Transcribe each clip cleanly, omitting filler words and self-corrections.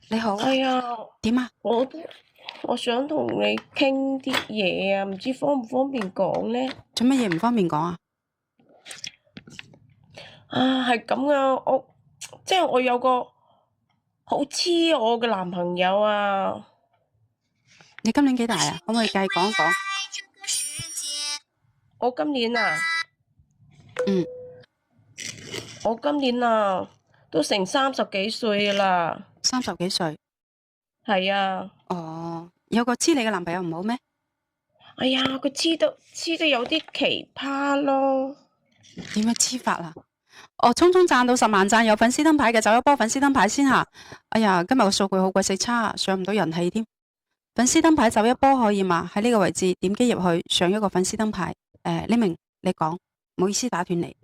你好，哎呀，點啊？我都我想同你傾啲嘢啊，唔知方唔方便講咧？做乜嘢唔方便講啊？啊，係咁啊，即係我有個好黐我嘅男朋友啊，你今年幾大啊？可唔可以計講一講？我今年啊，嗯，我今年啊都成30幾歲啦，30幾歲。係啊，哦，有個黐你嘅男朋友唔好咩？哎呀，佢黐得有啲奇葩咯，點樣黐法啊？哦，聰聰賺到10萬讚，有粉絲燈牌嘅走一波粉絲燈牌先吓。哎呀，今日個數據好鬼死差，上唔到人氣添。粉絲燈牌走一波可以嘛？喺呢個位置點擊入去上一個粉絲燈牌。呢明你講，唔好意思打斷你。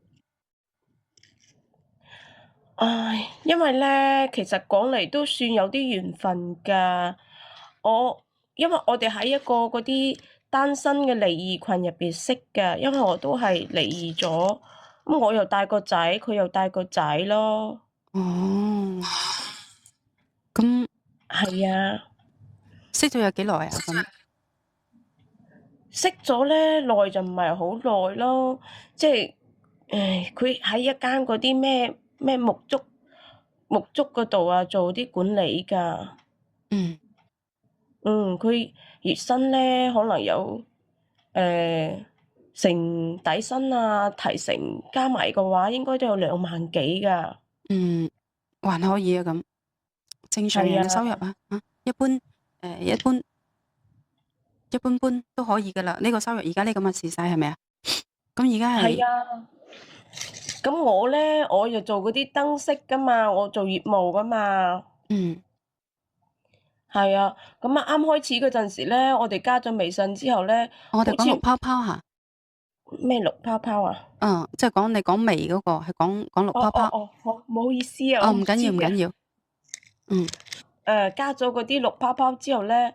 唉，因為咧，其實講嚟都算有啲緣分㗎。因為我哋喺一個嗰啲單身嘅離異群入邊識嘅，因為我都係離異咗，咁我又帶個仔，佢又帶個仔咯。哦，咁係啊，識咗有幾耐啊？咁識咗咧耐就唔係好耐咯，即係，唉，佢喺一間嗰啲咩木竹嗰度啊，做啲管理㗎。嗯，佢月薪咧可能有成底薪啊，提成加埋嘅話，應該都有2萬幾㗎。嗯，還可以啊咁。正常係啊，人嘅收入啊，一般一般般都可以噶啦。呢個收入而家呢咁嘅時勢係咪啊？咁而家係係啊。咁我咧，我又做嗰啲燈飾㗎嘛，我做業務㗎嘛。嗯，係啊，咁啊啱開始嗰陣時咧，我哋加咗微信之後咧，我哋講綠好似泡泡吓，咩綠泡泡啊？即係講你講微嗰個係講綠哦泡泡。哦哦，好，唔好意思啊，我哦，唔唔緊知嘅。要唔緊要，嗯加咗嗰啲綠泡泡之後咧，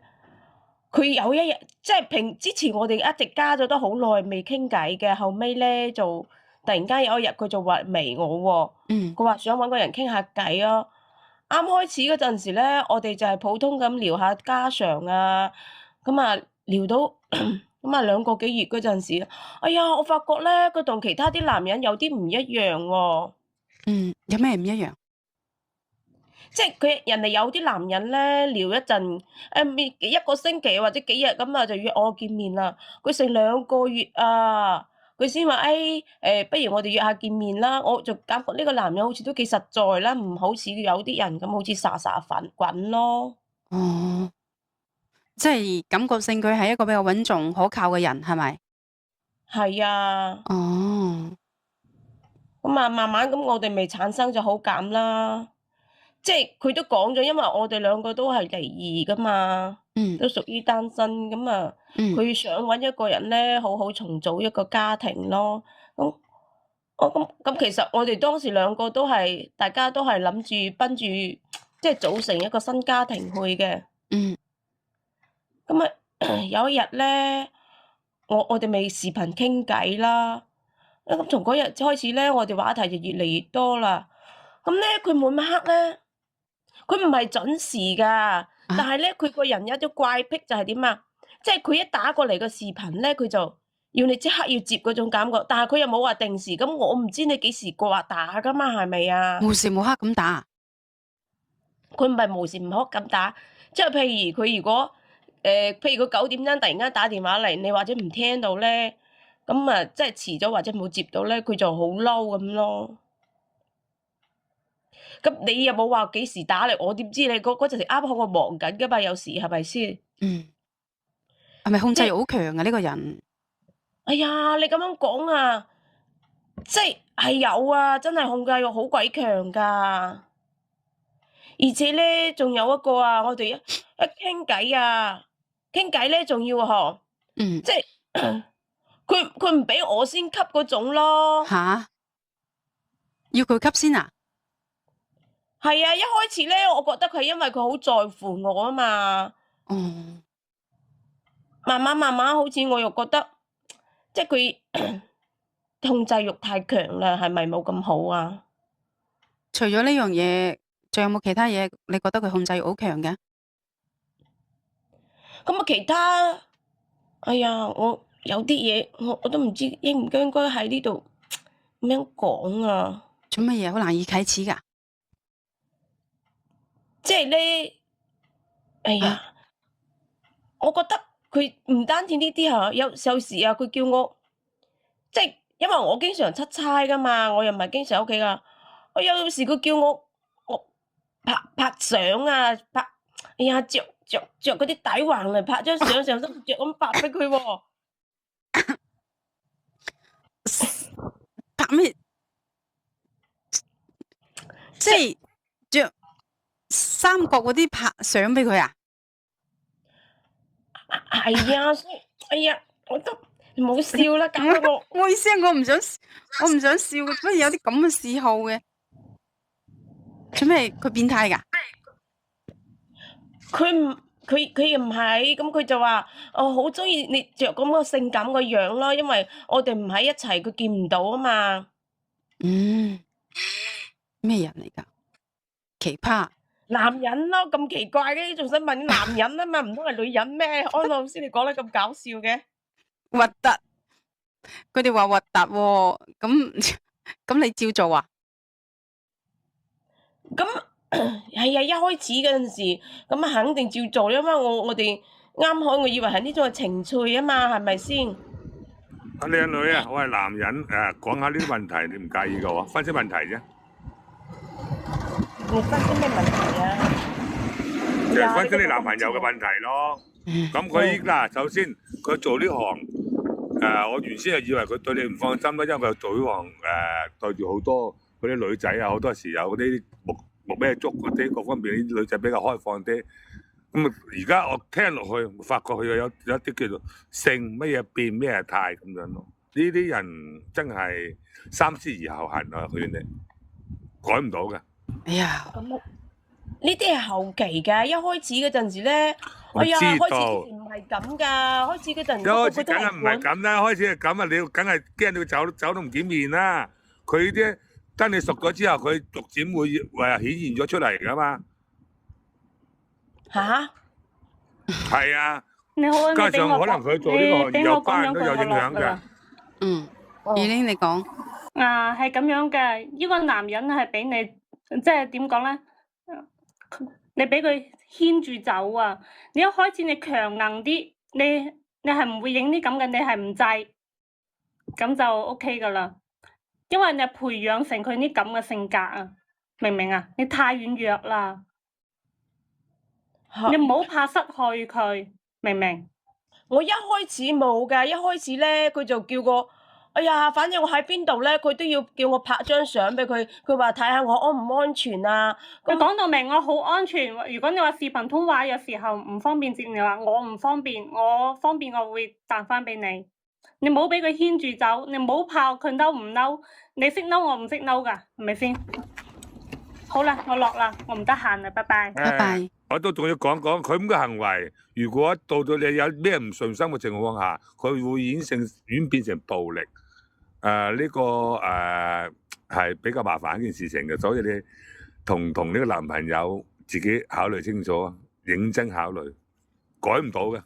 佢有一日即係之前我哋一直加咗都好耐未傾偈嘅，後尾咧就突然間有一日佢就話微我喎，嗯佢話想搵個人傾下偈啊。啱開始嗰陣時咧，我哋就係普通咁聊下家常啊，咁啊聊到咁啊2個幾月嗰陣時，哎呀，我發覺咧佢同其他啲男人有啲唔一樣喎。嗯，有咩唔一樣？即係人哋有啲男人咧聊一陣，一個星期或者幾日咁啊就約我見面啦。佢成2個月啊，佢先話不如我哋約下見面啦。我就感覺呢個男人好似都幾實在啦，唔好似有啲人咁好似沙沙粉滾咯。哦，即係感覺性佢係一個比較穩重可靠嘅人，係咪？係啊，哦，咁啊慢慢咁我哋咪產生咗好感啦。即係佢都講咗，因為我哋兩個都係離異噶嘛，嗯都屬於單身，咁啊，嗯佢想搵一個人咧，好好重組一個家庭咯。咁咁其實我哋當時兩個都係，大家都係諗住奔住，即係組成一個新家庭去嘅。嗯咁啊，有一日咧，我哋咪視頻傾偈啦。咁從嗰日開始咧，我哋話題就越嚟越多啦。咁咧，佢每晚黑咧。佢唔係準時㗎，但啊，係咧，佢個人有一種怪癖就係點啊？即係佢一打過嚟個視頻咧，佢就要你即刻要接嗰種感覺，但係佢又冇話定時，咁我唔知你幾時過話打㗎嘛，係咪啊？無時無刻咁打啊。佢唔係無時無刻咁打，即係譬如佢9點鐘突然間打電話嚟，你或者唔聽到咧，咁啊，即係遲咗或者冇接到咧，佢就好嬲咁咯。咁你又冇話幾時打嚟，我點知你嗰陣時啱好我忙緊㗎嘛，有時係咪先？嗯，係咪控制即係欲好強啊？呢個人，哎呀，你咁樣講啊，即係有啊，真係控制欲好鬼強㗎。而且咧，仲有一個啊，我哋一傾偈啊，傾偈咧仲要嗬，嗯即係佢唔俾我先吸嗰種咯。吓，要佢吸先啊？係啊，一開始咧，我覺得佢因為佢好在乎我啊嘛，哦，慢慢慢慢好似我又覺得，即係佢控制欲太強啦，係咪冇咁好啊？除咗呢樣嘢。仲有冇其他嘢你覺得佢控制欲好強嘅？咁啊，其他，哎呀，我有啲嘢我都唔知應唔應該喺呢度咁樣講啊。做乜嘢？好難以啟齒㗎？即係咧，哎啊，呀，我覺得佢唔單止呢啲嚇，有時啊，佢叫我即係因為我經常出差㗎嘛，我又唔係經常喺屋企㗎。我有時佢叫我拍相啊，哎呀，着嗰啲底橫嚟拍張相，上身着咁拍俾佢喎。拍咩？即係着三角嗰啲拍相俾佢啊？係啊，所以哎呀，我都唔好笑啦，搞到我唔好意思啊，我唔想笑嘅，做乜有啲咁嘅嗜好嘅？做咩？佢變態㗎？佢唔佢又唔係，咁佢就話：我好中意你着咁個性感個樣咯，因為我哋唔喺一齊，佢見唔到啊嘛。嗯，咩人嚟㗎？奇葩。男人咯，咁奇怪嘅，你仲想問男人啊嘛？唔通係女人咩？安老師你講得咁搞笑嘅。核突，佢哋話核突喎，咁咁你照做啊？咁係啊，一開始嗰陣時，咁啊肯定照做，因為我哋啱開，我以為係呢種係情趣啊嘛，係咪先？阿靚女啊，我係男人講下呢啲問題，你唔介意嘅喎？分析問題啫，你分析咩問題啊？就係分析你男朋友嘅問題咯。咁佢嗱，首先佢做呢行我原先係以為佢對你唔放心啦，因為佢做呢行對住好多嗰啲女仔啊，好多時有嗰啲木咩竹嗰啲各方面啲女仔比較開放啲。咁啊，而家我聽落去，發覺佢有一啲叫做性乜嘢變咩態咁樣咯。呢啲人真係三思而後行啊！佢哋改唔到嘅。哎呀，咁呢啲係後期㗎，一開始嗰陣時咧，我哎呀，知開始道之前唔係咁㗎，開始嗰陣一開始個個都係梗係唔係管。咁啦，開始係咁啊！你梗係驚到走都唔見面啦。佢啲跟你熟咗之後，佢逐漸會顯現咗出嚟噶嘛。嚇？係啊，你好啊，加上你俾我講，可能佢做呢個行業有你俾我講兩句班人都有影我落㗎響嘅。啦。嗯，哦，二玲你講，啊，係咁樣嘅，呢個男人係俾你，即係點講咧？你俾佢牽住走啊！你一開始你強硬啲，你係唔會影啲咁嘅，你係唔制，咁就 OK 噶啦。因為你係培養成佢啲咁嘅性格啊，明唔明啊？你太軟弱啦，你嚇！唔好怕失去佢，明唔明？我一開始冇㗎，一開始咧佢就叫我，哎呀，反正我喺邊度咧，佢都要叫我拍張相俾佢，佢話睇下我安唔安全啊。佢咁講到明，我好安全。如果你話視頻通話有時候唔方便接你話，我唔方便，我方便我會彈翻俾你。你唔好俾佢牽住走，你唔好怕佢嬲唔嬲，你識嬲我唔識嬲㗎，係咪先？好啦，我落啦，我唔得閒啦，拜拜。拜拜。我都仲要講講佢咁嘅行為，如果到你有咩唔順心嘅情況下，佢會演變成暴力。呢個係比較麻煩一件事情嘅，所以你同呢個男朋友自己考慮清楚，認真考慮，改唔到嘅。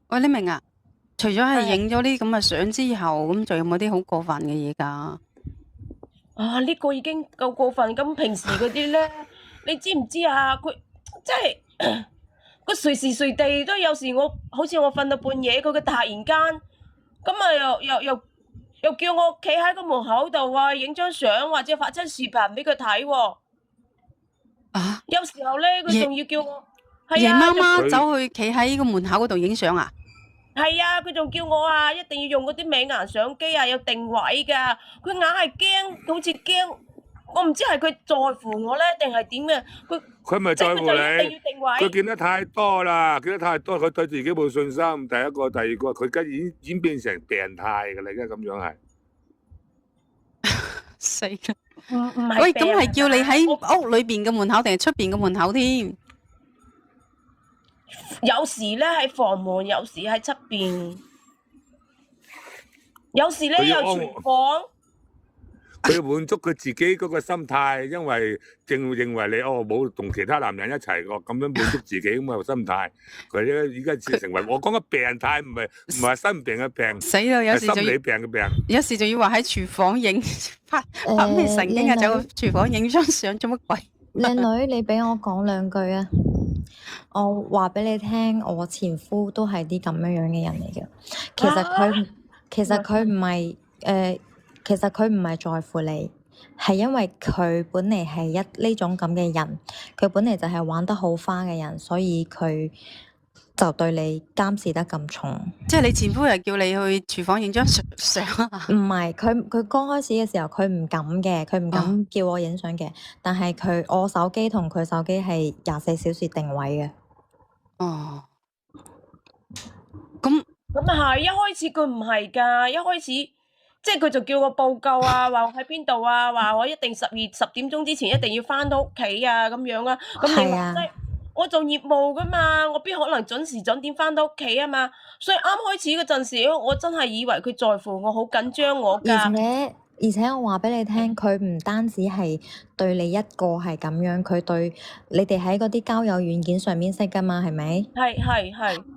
喂，你明啊？除咗係係影咗啲咁嘅相之後，咁仲有冇啲好過分嘅嘢㗎？啊，呢個已經夠過分。咁平時嗰啲咧，你知唔知啊？佢即係佢隨時隨地都有時好似我瞓到半夜，佢突然間咁啊又叫我企喺個門口度啊，影張相或者發張視頻俾佢睇喎。啊，有時候咧，佢夜仲要叫我係夜啊，媽媽佢走去企喺個門口嗰度影相啊？係啊，佢仲叫我啊，一定要用嗰啲美顏相機啊，有定位㗎。佢硬係驚，好似驚，我唔知係佢在乎我咧，定係點嘅？佢咪在乎即係佢就一定你，要定位。佢見得太多啦，見得太多，佢對自己冇信心。第一個，第二個，佢而家演變成病態㗎啦，而家咁樣係。死啦！唔係喂，病咁係叫你喺我屋裏邊嘅門口定係出邊嘅門口添？有時咧喺房門，有時喺出邊，有時咧又佢要安廚房。佢滿足佢自己嗰個心態，因為認為你冇同其他男人一齊咁樣滿足自己咁嘅心態，佢咧而家成為我講嘅病態，唔係生病嘅病，死啦！有係時仲要心理病嘅病。有時仲要話喺廚房影拍咩神經啊？靚女走去廚房影張相做乜鬼？靚女，你俾我講兩句啊！我話俾你聽，我前夫都係啲咁樣嘅人嚟嘅。其實佢其實佢唔係其實佢唔係在乎你，係因為佢本嚟係呢種咁嘅人，佢本嚟就係玩得好花嘅人，所以佢就對你監視得咁重。即係你前夫係叫你去廚房影張相啊？唔係，佢剛開始嘅時候佢唔敢嘅，佢唔敢叫我影相嘅。但係我手機同佢手機係24小時定位嘅。哦，咁係一開始佢唔係㗎，一開始即係佢就叫我報夠啊，話我喺邊度啊，話我一定10點鐘之前一定要返到屋企啊咁樣啊。咁你係啊話齋我做業務㗎嘛，我邊可能準時準點返到屋企啊嘛。所以啱開始嗰陣時，我真係以為佢在乎我，好緊張我㗎。而且我話俾你聽，佢唔單止係對你一個係咁樣，佢對你哋喺嗰啲交友軟件上面識㗎嘛，係咪？係。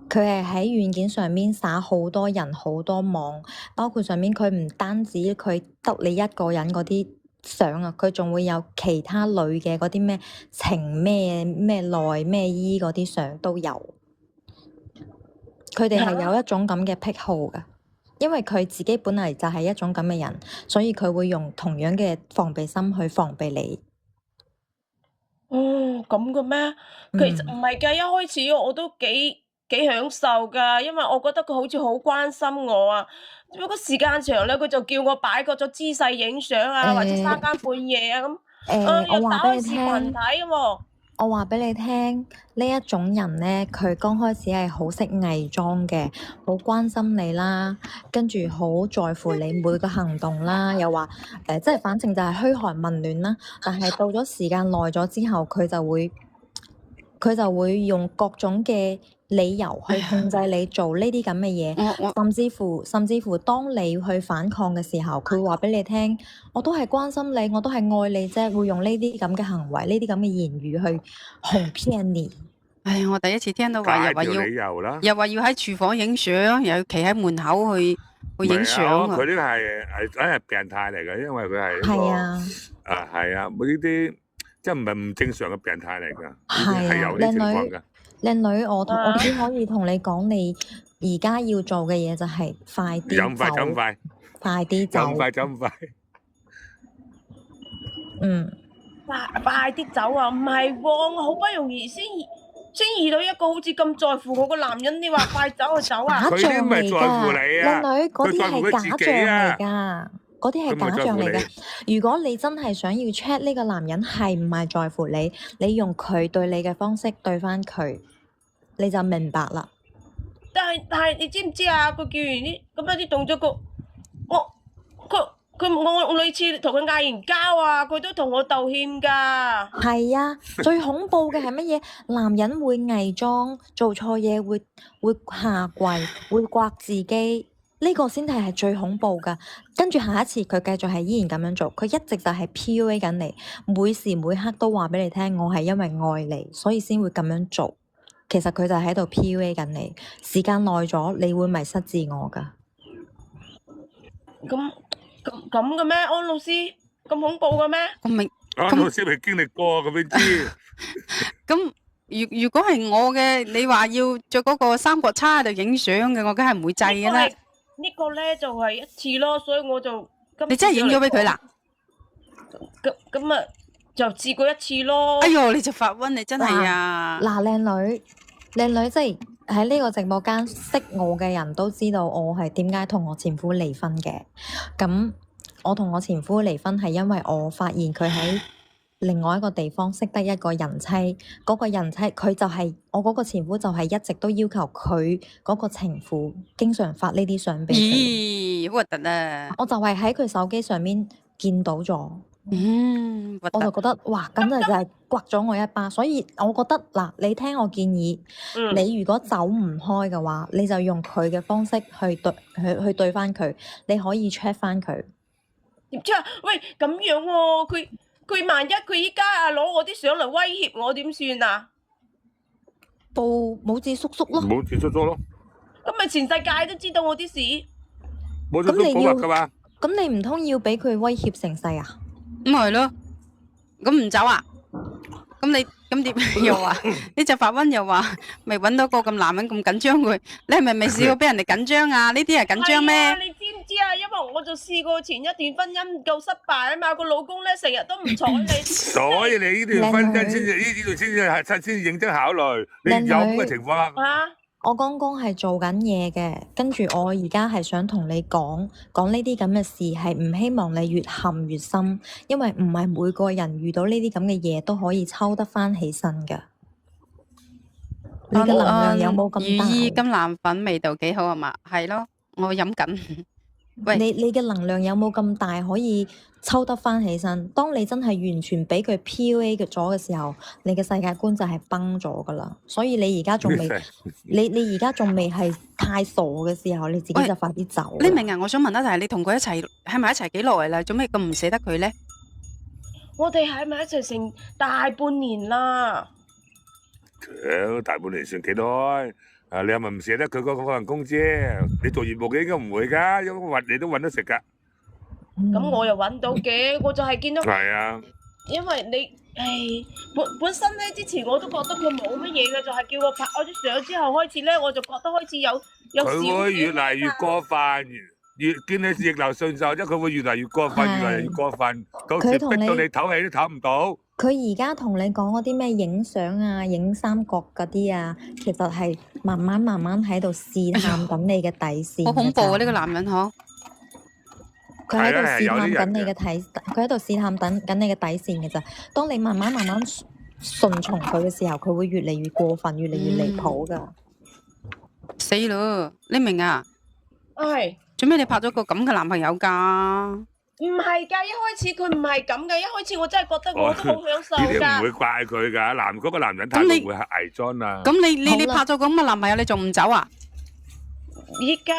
佢係喺軟件上面撒好多人好多網，包括上面佢唔單止佢得你一個人嗰啲相啊，佢仲會有其他女嘅嗰啲咩情咩內咩衣嗰啲相都有。佢哋係有一種咁嘅癖好㗎。因為佢自己本嚟就係一種咁嘅人，所以佢會用同樣嘅防備心去防備你。咁嘅咩？其實唔係㗎，一開始我都幾享受㗎，因為我覺得佢好似好關心我啊。不過時間長咧，佢就叫我擺個咗姿勢影相啊，或者三更半夜啊咁。又打開視頻睇喎。我話俾你聽，呢一種人咧，佢剛開始係好識偽裝嘅，好關心你啦，跟住好在乎你每個行動啦，又話即係反正就係噓寒問暖啦。但係到咗時間耐咗之後，佢就會用各種嘅理由去控制你做呢啲咁嘅嘢，甚至乎當你去反抗嘅時候，佢話俾你聽，我都係關心你，我都係愛你啫，會用呢啲咁嘅行為、呢啲咁嘅言語去哄騙你。唉，我第一次聽到話又話要喺廚房影相，又要企喺門口去影相啊！佢呢個係真係病態嚟嘅，因為佢係係啊，係啊，冇呢啲即係唔係唔正常嘅病態嚟㗎，係有呢靚情況㗎。靚女，我只可以同你講，你而家要做嘅嘢就係快啲走，快啲走，咁快。快啲走啊！唔係喎，我好不容易先遇到一個好似咁在乎我個男人，你話快走就走啊？假象嚟㗎，靚女，嗰啲係假象嚟㗎。嗰啲係假象嚟嘅。如果你真係想要 check 呢個男人係唔係在乎你，你用佢對你嘅方式對翻佢，你就明白啦。但係你知唔知啊？佢叫完啲咁樣啲動作，我類似同佢嗌完交啊，佢都同我道歉㗎。係啊，最恐怖嘅係乜嘢？男人會偽裝，做錯嘢會下跪，會刮自己。呢個先係最恐怖㗎，跟住下一次佢繼續係依然咁樣做，佢一直就係 PUA 緊你，每時每刻都話俾你聽，我係因為愛你，所以先會咁樣做。其實佢就喺度 PUA 緊你，時間耐咗，你會迷失自我㗎。咁嘅咩？安老師咁恐怖嘅咩？我明。安老師未經歷過，咁樣知。咁如果係我嘅，你話要着嗰個三角叉喺度影相嘅，我梗係唔會制㗎啦。呢個咧就係一次咯，所以我就你真係影咗俾佢啦？咁啊，就試過一次咯。哎呦，你就發瘟，你真係啊！嗱，靚女，即係喺呢個直播間識我嘅人都知道我係點解同我前夫離婚嘅。咁我同我前夫離婚係因為我發現佢喺另外一個地方識得一個人妻，嗰個人妻佢就係我嗰個前夫，就係一直都要求佢嗰個情婦經常發呢啲相俾佢。咦，好核突啊！我就係喺佢手機上面見到咗，我就覺得哇，咁就係刮咗我一巴。所以我覺得嗱，你聽我建議，你如果走唔開嘅話，你就用佢嘅方式去對翻佢，你可以 check 翻佢。點知啊？喂，咁樣喎，佢萬一佢依家啊攞我啲相嚟威脅我點算啊？報冇字叔叔咯。冇接觸咗咯，咁咪全世界都知道我啲事。冇接觸保密㗎嘛。咁你唔通要俾佢威脅成世啊？咁係咯，咁唔走啊？咁你咁點又話呢隻發瘟又話未揾到個咁男人咁緊張佢？你係咪未試過俾人哋緊張啊？呢啲係緊張係啊，咩？你知唔知啊？因為我就試過前一段婚姻唔夠失敗啊嘛，個老公咧成日都唔睬你。所以你呢段婚姻先至呢段先至認真考慮，你有咁嘅情況啊？啊！我剛剛係做緊嘢嘅，跟住我而家係想同你講呢啲咁嘅事，係唔希望你越陷越深，因為唔係每個人遇到呢啲咁嘅嘢都可以抽得翻起身㗎。你嘅能量有冇咁羽衣大？甘藍粉味道幾好啊嘛？係咯，我飲緊。喂，你嘅能量有冇咁大可以抽得翻起身？當你真係完全俾佢 PUA 咗嘅時候，你嘅世界觀就係崩咗噶啦。所以你而家仲未，你而家仲未係太傻嘅時候，你自己就快啲走。呢明啊，我想問一題，你同佢一齊喺埋一齊幾耐啦？做咩咁唔捨得佢咧？我哋喺埋一齊成大半年啦。大半年算幾耐？啊，你係咪唔捨得佢嗰份工啫？你做業務嘅應該唔會㗎，因為你都揾得食㗎。咁我又揾到嘅，我就係見到，係啊，因為你本身咧之前我都覺得佢冇乜嘢嘅，就係叫我拍咗啲相之後開始咧，我就覺得開始有少佢會越嚟越過分，越見你逆流順受，即係佢會越嚟越過分，越嚟越過分，到時逼到你唞氣都唞唔到。佢而家同你講嗰啲咩影相啊、影三角嗰啲啊，其實係慢慢喺度試探緊你嘅底線。好恐怖啊！呢個男人嗬，佢喺度試探緊你嘅佢喺度試探緊你嘅底線嘅咋。當你慢慢順從佢嘅時候，佢會越嚟越過分，越嚟越離譜噶。死咯！你明啊？係做咩你拍咗個咁嘅男朋友㗎？唔係㗎？一開始佢唔係咁嘅，一開始我真係覺得我都好享受呢啲唔㗎。會怪佢㗎，嗰個男人態度會係偽裝啊。咁你拍咗咁嘅男朋友，你仲唔走啊？依家，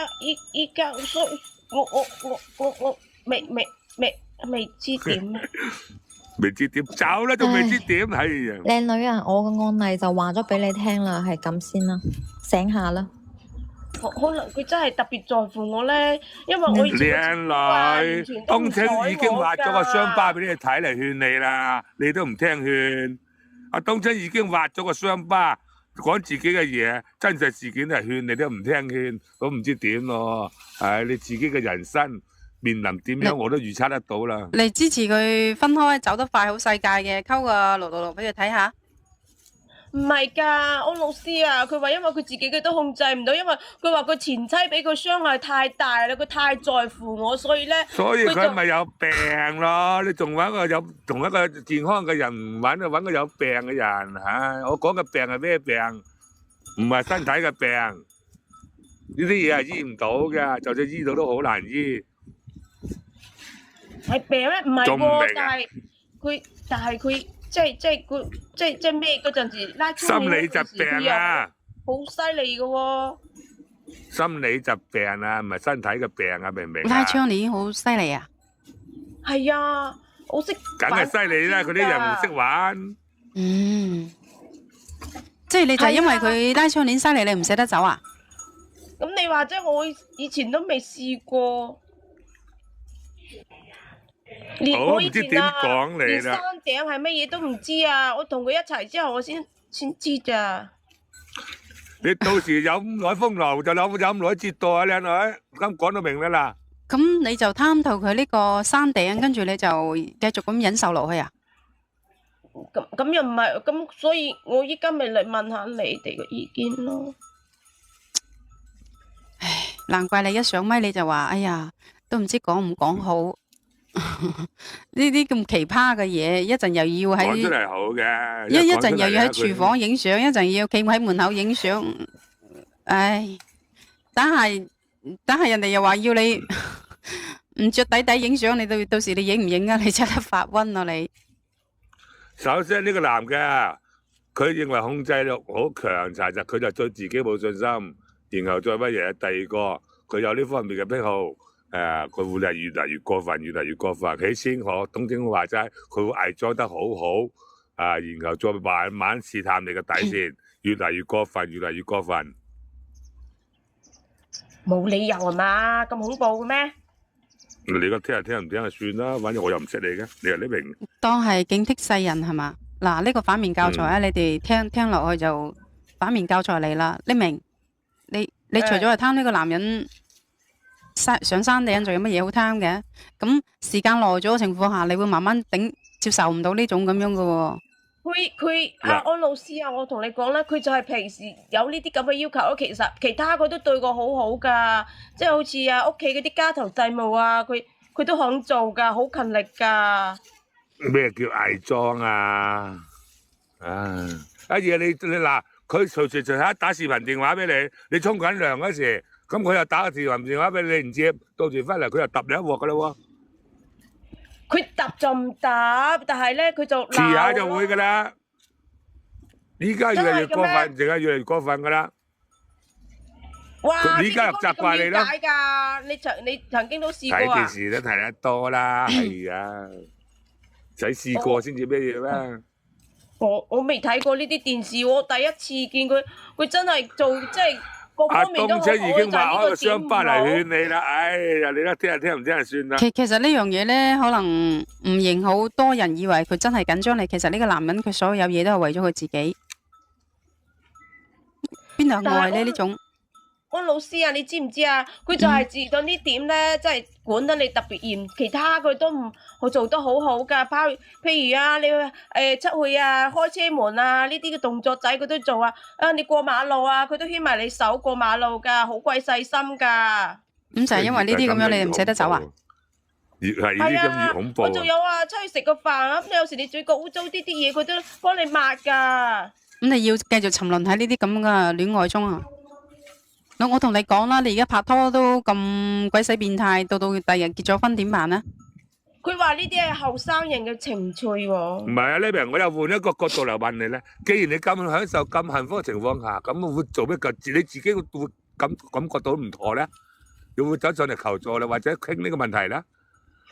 所以我未知點啊！未知點走啦，仲未知點，係啊！靚女啊，我個案例就話咗俾你聽啦，係咁先啦，醒下啦。可能佢真係特別在乎我咧，因為我以前靚女，冬青已經畫咗個傷疤俾你睇嚟勸你啦，你都唔聽勸。阿冬青已經畫咗個傷疤，講自己嘅嘢，真實事件嚟勸你都唔聽勸，都唔知點咯。係你自己嘅人生面臨點樣，我都預測得到啦。你支持佢分開走得快好世界嘅，溝個666俾佢睇下。唔係㗎，我老師啊，佢話因為佢自己佢都控制唔到，因為佢話佢前妻俾佢傷害太大啦，佢太在乎我，所以咧，所以佢咪有病咯。你仲揾個同一個健康嘅人唔揾，揾個有病嘅人。唉，我講嘅病係咩病？唔係身體嘅病，呢啲嘢係醫唔到嘅，就算醫到都好難醫。係病咩？唔係仲唔喎，明啊但係佢即係咩嗰陣時拉出心理疾病啊，好犀利嘅喎。心理疾病啊，唔係身體嘅病啊，明唔明啊？拉窗簾好犀利啊！係啊，我識。梗係犀利啦，佢啲人唔識玩。即係你就係因為佢拉窗簾犀利，你唔捨得走啊？咁你話啫，我以前都未試過。我以前啊，唔知點講你連山啦。頂係乜嘢都唔知啊！我同佢一齊之後，我先知咋。你到時有咁耐風流，就有咁耐折墮啊，靚女。咁講到明啦嗱。咁你就貪圖佢呢個山頂，跟住你就繼續咁忍受落去啊？咁又唔係咁，所以我依家咪嚟問下你哋嘅意見咯。唉，難怪你一上咪你就話，哎呀，都唔知講唔講好。呢啲咁奇葩嘅嘢，一陣又要講出喺嚟好嘅，一陣又要喺講出嚟廚房影相，一陣要企喺門口影相。唉，但係人哋又話要你唔着底底影相，你到時你影唔影啊？你真係發瘟啊你！首先呢個男嘅，佢認為控制力好強，查實佢就對自己冇信心，然後再乜嘢？第二個佢有呢方面嘅癖好，佢會係越嚟越過分，越嚟越過分。起先學東京話齋，佢會偽裝得好好然後再慢慢試探你嘅底線，越嚟越過分，越嚟越過分。冇理由係嘛？咁恐怖嘅咩？你而家聽唔聽就算啦，反正我又唔識你嘅，你又你明。當係警惕世人係嘛？嗱，呢個反面教材啊，你哋聽落去就反面教材嚟啦。你明？你除咗係貪呢個男人上山頂，仲有乜嘢好貪嘅？咁時間耐咗嘅情況下，你會慢慢接受唔到呢種咁樣嘅喎。佢安老師啊，我同你講啦，佢就係平時有呢啲咁嘅要求咯。其實其他佢都對我好好噶，即係好似屋企嗰啲家頭細務啊，佢都肯做噶，好勤力噶。咩叫偽裝啊？你嗱，佢隨下打視頻電話俾你，你沖緊涼嗰時，咁佢又打個視頻電話俾你唔接，到時翻嚟佢又揼你一鑊噶啦喎。佢揼就唔揼，但係咧佢就鬧咯。遲下就會噶啦。依家越嚟越過分，而家越嚟越過分噶啦。哇！你依家又責怪你啦。點解㗎？你曾經都試過啊？睇電視都睇得多啦，係啊，使試過先至咩嘢咩？我未睇過呢啲電視，我第一次見佢真係做即係各方面都好好。阿東姐已經話開個傷疤嚟勸你啦，哎呀，你聽唔聽就算啦。其實呢樣嘢咧，可能唔認好多人以為佢真係緊張你，其實呢個男人佢所有嘢都係為咗佢自己，邊度有愛咧呢種？安老師啊，你知唔知啊？佢就係自到呢點咧，即係管得你特別嚴，其他佢都唔做得好好噶。譬如啊，你出去啊，開車門啊，呢啲嘅動作仔佢都做啊。你過馬路啊，佢都牽埋你手過馬路噶，好鬼細心噶。咁就係因為呢啲咁樣，你哋唔捨得走啊？越係呢啲咁越恐怖。我仲有啊，出去食個飯啊，咁有時你嘴角污糟啲嘢，佢都幫你抹噶。咁你要繼續沉淪喺呢啲咁嘅戀愛中啊？我同你講啦，你而家拍拖都咁鬼死變態，到第日結咗婚點辦呢？佢話呢啲係後生人嘅情趣喎。唔係啊，呢邊我又換一個角度嚟問你咧。既然你咁享受、咁幸福嘅情況下，咁會做咩？你自己會感覺到唔妥咧？你會走上嚟求助啦，或者傾呢個問題咧？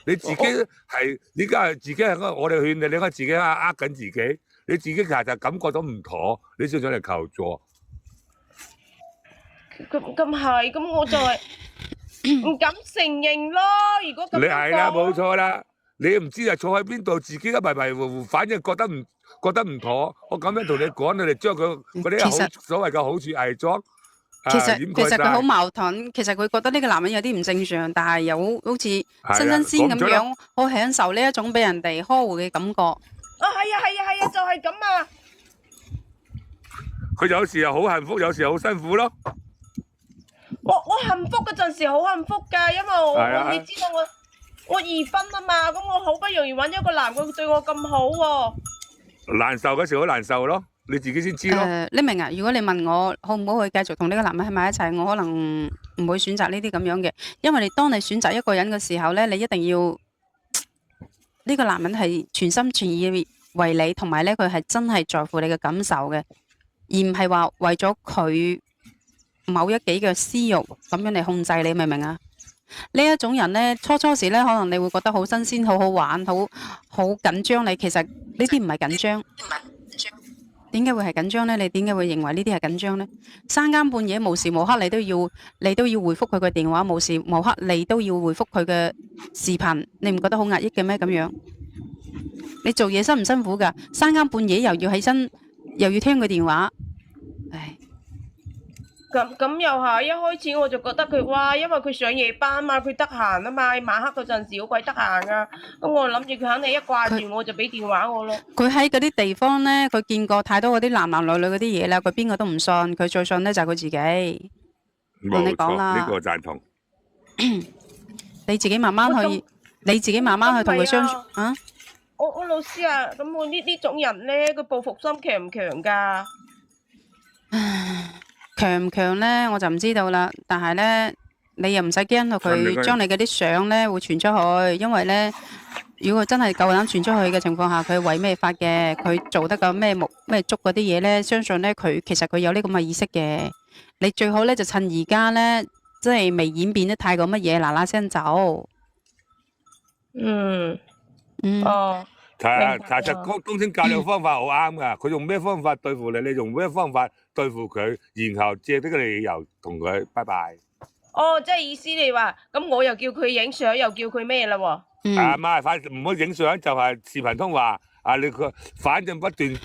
你自己係依家係自己係我哋勸你，你應該自己呃緊自己。你自己其實就感覺到唔妥，你先上嚟求助。咁係，咁我就係唔敢承認咯。如果咁你係啦，冇錯啦。你唔知啊，坐喺邊度，自己都迷迷糊糊，反正覺得唔妥。我咁樣同你講，你哋將佢嗰啲所謂嘅好處偽裝。其實佢好矛盾。其實佢覺得呢個男人有啲唔正常，但係又好似新鮮咁樣，好享受呢一種俾人哋呵護嘅感覺。係啊，就係咁啊！佢有時又好幸福，有時又好辛苦咯。我幸福嗰陣時好幸福㗎，因為你知道我二婚啊嘛，咁我好不容易揾一個男嘅對我咁好喎。難受嗰時好難受咯，你自己先知咯。你明啊？如果你問我好唔好去繼續同呢個男人喺埋一齊，我可能唔會選擇呢啲咁樣嘅，因為當你選擇一個人嘅時候咧，你一定要呢個男人係全心全意為你，同埋咧佢係真係在乎你嘅感受嘅，而唔係話為咗佢某一己嘅私欲咁樣嚟控制你，明唔明啊？呢一種人呢，初時呢，可能你會覺得好新鮮、好好玩、好緊張你，其實呢啲唔係緊張。點解會係緊張呢？你點解會認為呢啲係緊張呢？三更半夜無時無刻你都要回覆佢嘅電話，無時無刻你都要回覆佢嘅視頻，你唔覺得好壓抑嘅咩？咁樣你做嘢辛唔辛苦㗎？三更半夜又要起身，又要聽佢電話，唉。咁又係，一開始我就覺得佢哇，因為佢上夜班嘛，佢得閒啊嘛，晚黑嗰陣時好鬼得閒啊，咁我諗住佢肯定一掛住我就俾電話我咯。佢喺嗰啲地方呢，佢見過太多嗰啲男男女女嗰啲嘢啦，佢邊個都唔信，佢最信呢就係佢自己。同你講啦，呢個贊同。你自己慢慢去，同佢相處啊。我老師啊，咁我呢種人呢，佢報復心強唔強㗎？強唔強呢，我就唔知道啦。但係呢，你又唔使驚到佢將你嗰啲相呢會傳出去，因為呢，如果真係夠膽傳出去嘅情況下，佢為咩發嘅？佢做得個咩捉嗰啲嘢呢？相信呢，其實佢有呢咁嘅意識嘅。你最好呢，就趁而家呢，即係未演變得太過乜嘢，嗱嗱聲走。嗯，嗯，哦，其實明白啊。公孫教你個方法好啱噶，佢用咩方法對付你，你用咩方法對付佢，然後借呢個理由同佢拜拜。哦，即係意思你話，咁我又叫佢影相，又叫佢咩啦喎？嗯，唔係，反正唔好影相，就係視頻通話。你反正不定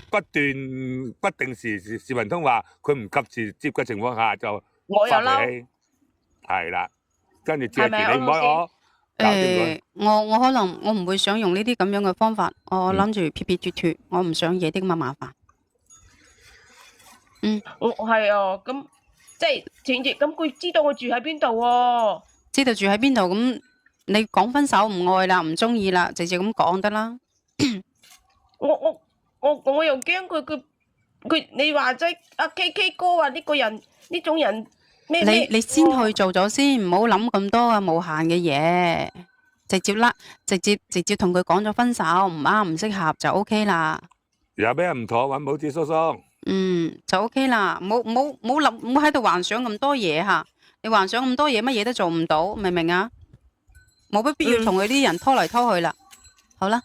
時視頻通話，佢唔及時接嘅情況下就發我又嬲，脾氣，係啦，跟住借係咪啊，住你唔開安老師？我，搞掂佢。我可能我唔會想用呢啲咁樣嘅方法，我嗯諗住撇撇脱脱，我唔想惹啲咁嘅麻煩。嗯，我係啊，咁即係前節，咁佢知道我住喺邊度喎？知道住喺邊度，咁你講分手唔愛啦，唔中意啦，直接咁講得啦。我又驚佢，你話齋阿 KK 哥話呢個人呢種人咩咩？你先去做咗先，唔好諗咁多啊無限嘅嘢，直接同佢講咗分手，唔啱唔適合就 OK 啦。有咩唔妥揾保子叔叔。就 OK 啦，唔好喺度幻想咁多嘢吓，你幻想咁多嘢，乜嘢都做唔到，明唔明啊？冇乜必要同佢啲人拖嚟拖去啦。好啦，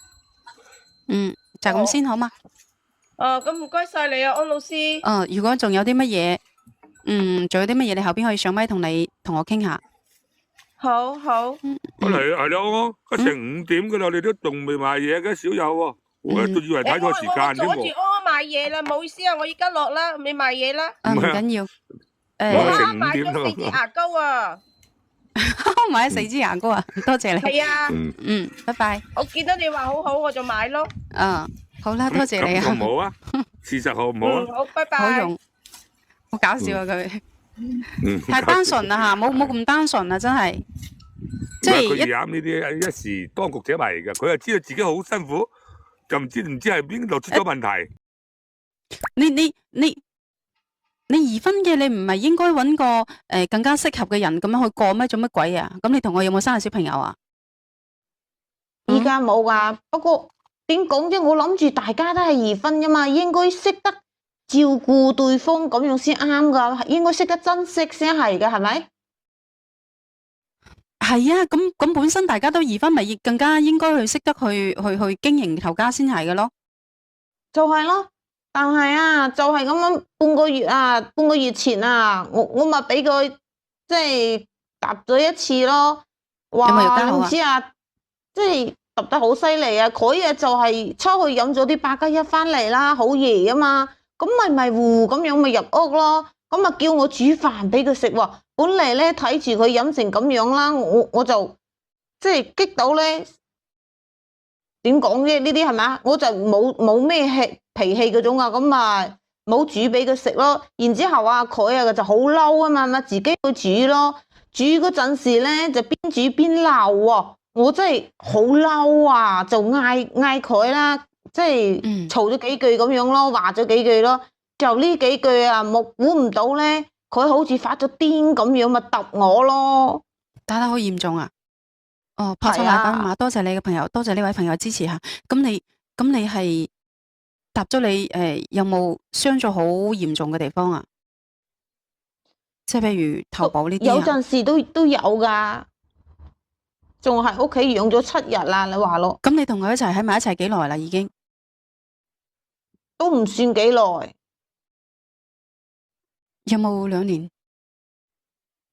就咁先好嘛。咁唔該晒你啊，安老師。如果仲有啲乜嘢，仲有啲乜嘢，你後邊可以上咪同我傾下。好。係咯，成5點噶啦，你都仲未買嘢嘅，小友喎，我都以為睇錯時間添我阻住喎。安買嘢啦，唔好意思啊，我而家落啦，未買嘢啦。唔緊要。我成5買點咗4支牙膏啊。買咗4支牙膏啊，多謝你。係啊，拜拜。我見到你話好好，我就買咯。好啦，多謝你啊。咁好唔好啊？事實好唔好啊？好，拜拜。好用，好搞笑啊佢，太單純啦吓，冇咁單純啊，真係。即係佢啱呢啲一時當局者迷嘅，佢又知道自己好辛苦，就唔知喺邊度出咗問題。你二婚嘅，你唔係應該揾個更加適合嘅人咁樣去過咩？做乜鬼啊？咁你同我有冇生小朋友啊？依家冇噶，不過點講啫？我諗住大家都係二婚噶嘛，應該識得照顧對方咁樣先啱噶，應該識得珍惜先係嘅，係咪？係啊，咁本身大家都二婚，咪更加應該去識得去經營頭家先係嘅咯。就係咯，但係啊，就係咁樣半個月前啊，我咪俾佢即係揼咗一次咯。哇，你唔知啊，即係揼得好犀利啊！佢啊就係出去飲咗啲8+1翻嚟啦，好夜啊嘛，咁迷糊咁樣咪入屋咯。咁啊叫我煮飯俾佢食喎。本嚟咧睇住佢飲成咁樣啦，我就即係激到咧。點講啫？呢啲係咪？我就冇咩脾氣嗰種啊，咁啊冇煮俾佢食咯。然之後啊，佢啊就好嬲啊嘛，自己去煮咯。煮嗰陣時咧就邊煮邊鬧喎，我真係好嬲啊，就嗌佢啦，即係嘈咗幾句咁樣咯，話咗幾句咯。就呢幾句啊，估唔到咧，佢好似發咗癲咁樣咪揼我咯，打得好嚴重啊！拍錯奶粉嘛，多謝你嘅朋友，多謝呢位朋友支持下。咁你係揼咗你有冇傷咗好嚴重嘅地方啊？即係譬如頭部呢啲有陣時都有噶，仲喺屋企養咗7日啦。你話咯？咁你同佢喺埋一齊幾耐啦？已經都唔算幾耐。有冇2年？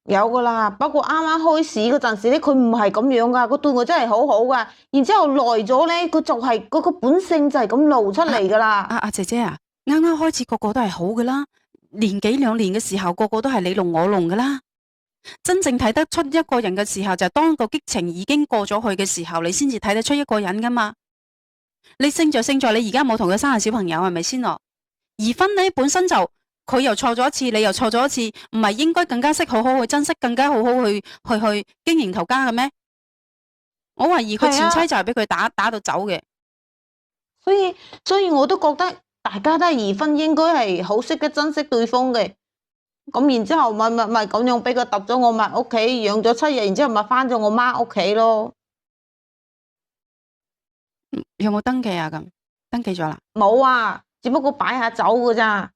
有噶啦，不過啱啱開始嗰陣時咧，佢唔係咁樣噶，佢對我真係好好噶。然之後耐咗咧，佢就係嗰個本性就係咁露出嚟噶啦。阿姐姐啊，啱啱開始個個都係好噶啦，年幾2年嘅時候，個個都係你弄我弄噶啦。真正睇得出一個人嘅時候，就係當個激情已經過咗去嘅時候，你先至睇得出一個人噶嘛。你勝在你而家冇同佢生下小朋友，係咪先咯？而婚呢本身就。佢又錯咗一次，你又錯咗一次，唔係應該更加識好好去珍惜，更加好好去經營頭家嘅咩？我懷疑佢前妻就係俾佢打到走嘅。所以我都覺得大家都係二婚，應該係好識得珍惜對方嘅。咁然之後咪咁樣俾佢揼咗我埋屋企，養咗7日，然之後咪翻咗我媽屋企咯。有冇登記啊？咁登記咗啦？冇啊，只不過擺下酒㗎咋。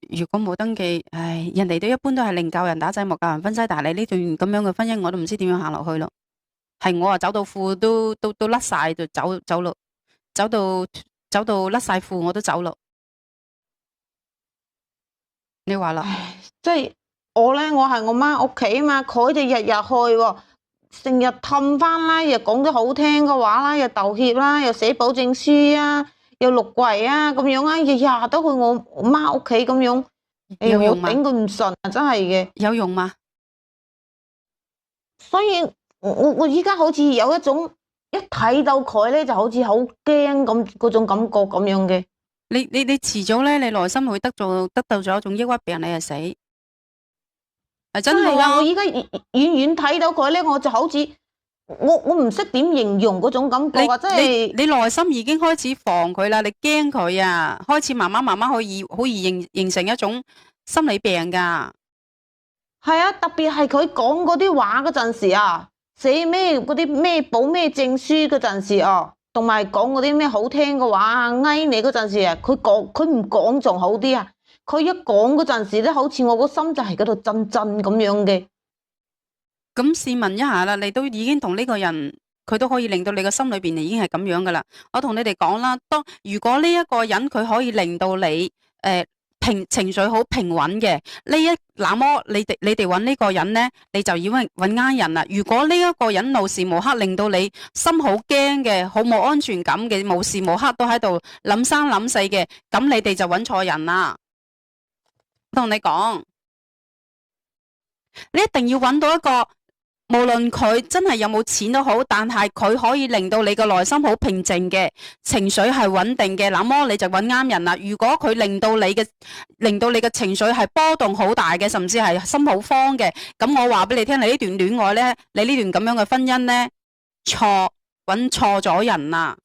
如果冇登記，唉，人哋都一般都係寧教人打仔，莫教人分妻，但係你呢段咁樣嘅婚姻，我都唔知點樣行落去咯。係我啊，走到褲都甩晒就走咯，走到甩晒褲我都走咯。你話啦，唉，即係我咧，我係我媽屋企啊嘛，佢哋日日去喎，成日氹翻啦，又講啲好聽嘅話啦，又道歉啦，又寫保證書啊，又錄櫃啊，咁樣啊，日日都去我媽屋企咁樣，我有用嗎？頂佢唔順啊，真係嘅。有用嗎？所以我依家好似有一種一睇到佢咧，就好似好驚咁嗰種感覺咁樣嘅。你遲早咧，你內心會得到咗一種抑鬱病，你就死。係真真係㗎，嘅喎。我依家遠遠睇到佢咧，我就好似我唔識點形容嗰種感覺啊！真係你內心已經開始防佢啦，你驚佢啊，開始慢慢好易形成一種心理病㗎。係啊，特別係佢講嗰啲話嗰陣時啊，寫咩嗰啲咩補咩證書嗰陣時啊，同埋講嗰啲咩好聽嘅話啊，翳你嗰陣時啊，佢唔講仲好啲啊，佢一講嗰陣時咧，好似我個心就喺嗰度震震咁樣嘅。咁試問一下啦，你都已經同呢個人，佢都可以令到你個心裏邊已經係咁樣噶啦。我同你哋講啦，如果呢一個人佢可以令到你情緒好平穩嘅，那麼你哋揾呢個人呢，你就要揾啱人啦。如果呢一個人無時無刻令到你心好驚嘅，好冇安全感嘅，無時無刻都喺度諗三諗四嘅，咁你哋就揾錯人啦。我同你講，你一定要揾到一個。無論佢真係有冇錢都好，但係佢可以令到你個內心好平靜嘅，情緒係穩定嘅，那麼你就揾啱人啦。如果佢令到你嘅情緒係波動好大嘅，甚至係心好慌嘅，咁我話俾你聽，你呢段戀愛呢，你呢段咁樣嘅婚姻呢，揾錯咗人啦。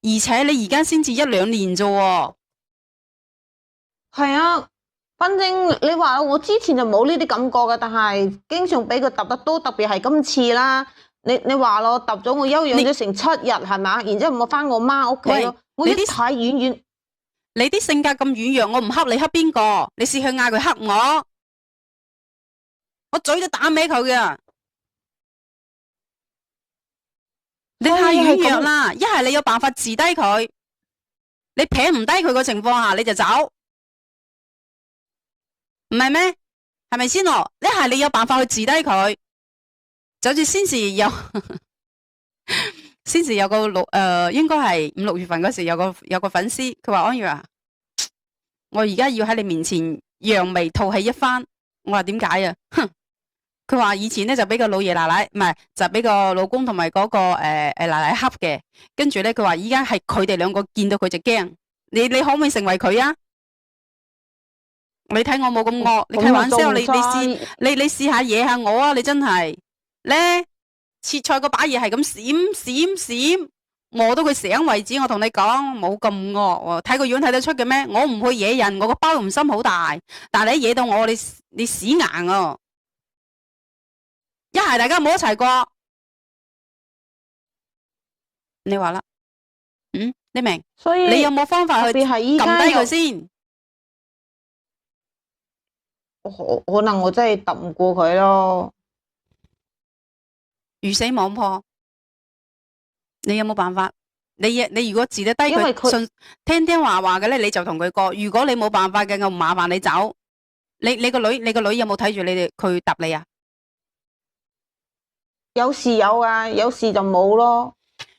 而且你而家先至1-2年啫喎。係啊。反正你話我之前就冇呢啲感覺嘅，但係經常俾佢揼得多，特別係今次啦。你話咯，揼咗我休養咗成7日係嘛？然之後我翻我媽屋企咯，我一睇遠遠，你啲性格咁軟弱，我唔恰你恰邊個？你試去嗌佢恰我嘴都打歪佢嘅。你太軟弱啦！一係你有辦法治低佢，你撇唔低佢嘅情況下你就走。唔係咩？係咪先咯？一係你有辦法去治低佢，就好似先時有個應該係5-6月份嗰時有個粉絲，佢話安如啊，我而家要喺你面前揚眉吐氣一番。我話點解啊？哼！佢話以前咧就俾個老爺奶奶，唔係就俾個老公同埋嗰個奶奶恰嘅，跟住咧佢話依家係佢哋兩個見到佢就驚。你可唔可以成為佢啊？你睇我冇咁惡，你開玩笑，你試下惹下我啊！你真係咧切菜嗰把嘢係咁閃，餓到佢醒為止。我同你講冇咁惡，睇個樣睇得出嘅咩？我唔會惹人，我個包容心好大，但係你惹到我，你屎硬啊！一係大家冇一齊過，你話啦，你明？所以你有冇方法去撳低佢先？可能我真係揼唔過佢咯，魚死網破。你有冇辦法？你如果治得低佢，聽話嘅咧，你就同佢過。如果你冇辦法嘅，我唔麻煩你走。你個女有冇睇住你哋佢揼你啊？有時有啊，有時就冇咯。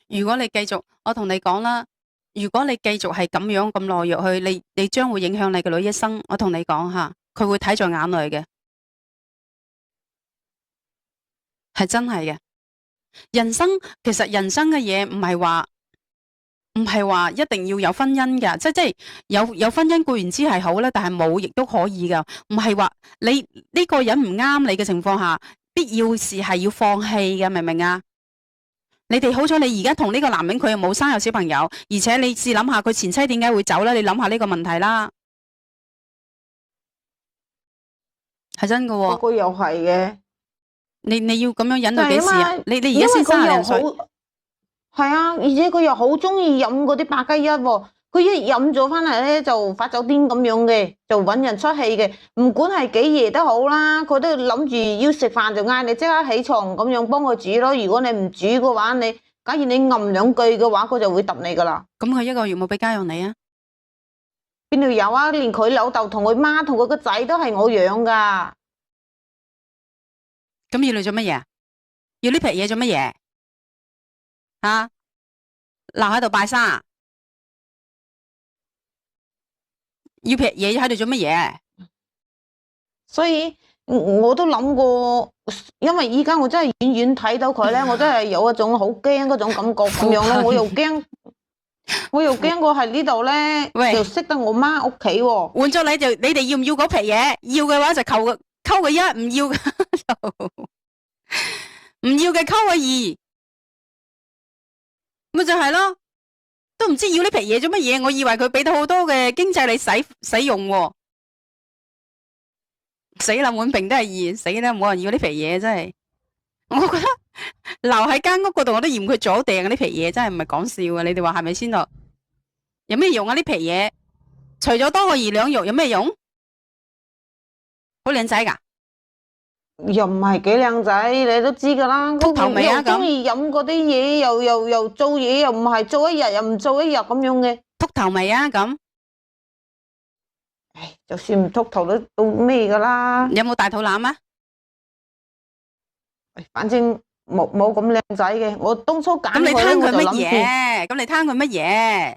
如果你繼續，我同你講啦，如果你繼續係咁樣咁懦弱去，你將會影響你個女一生。我同你講下。佢會睇在眼裏嘅，係真係嘅。其實人生嘅嘢唔係話一定要有婚姻㗎，即係有婚姻固然之係好啦，但係冇亦都可以㗎。唔係話你呢個人唔啱你嘅情況下，必要時係要放棄嘅，明唔明啊？你哋好彩，你而家同呢個男人佢又冇生有小朋友，而且你試諗下佢前妻點解會走咧？你諗下呢個問題啦。係真嘅喎，嗰個又係嘅。你要咁樣忍到幾時啊？你而家先30零歲，係啊，而且佢又好中意飲嗰啲百加一喎。佢一飲咗翻嚟咧就發酒癲咁樣嘅，就揾人出氣嘅。唔管係幾夜都好啦，佢都諗住要食飯就嗌你即刻起床咁樣幫佢煮咯。如果你唔煮嘅話，假如你吟兩句嘅話，佢就會揼你噶啦。咁佢一個月冇俾家用你啊？邊度有啊？連佢老豆同佢媽同佢個仔都係我養噶。咁要你做乜嘢？要呢皮嘢做乜嘢？吓，留喺度拜山啊？要劈嘢喺度做乜嘢？所以我都諗過，因為依家我真係遠遠睇到佢咧，我真係有一種好驚嗰種感覺咁樣咯。我又驚我喺呢度咧，喂就識得我媽屋企喎。換咗你哋要唔要嗰皮嘢？要嘅話就溝個一，唔要嘅就唔要嘅溝個二，咪就係咯。都唔知要呢皮嘢做乜嘢，我以為佢俾到好多嘅經濟你使用喎。死啦，滿屏都係二，死啦，冇人要呢皮嘢，真係。我覺得留喺間屋嗰度，我都嫌佢阻掟呢皮嘢，真係唔係講笑啊！你哋話係咪先咯？有咩用啊？呢皮嘢除咗多個二兩肉，有咩用？好靚仔噶，又唔係幾靚仔，你都知噶啦。禿頭味啊又中意飲嗰啲嘢，又做嘢，又唔係做一日又唔做一日咁樣嘅。禿頭味啊咁。唉，就算唔禿頭都到咩噶啦。有冇大肚腩啊？反正冇咁靚仔嘅。我當初揀咁你佢咧，我貪佢乜就諗住，嘢？咁你貪佢乜嘢？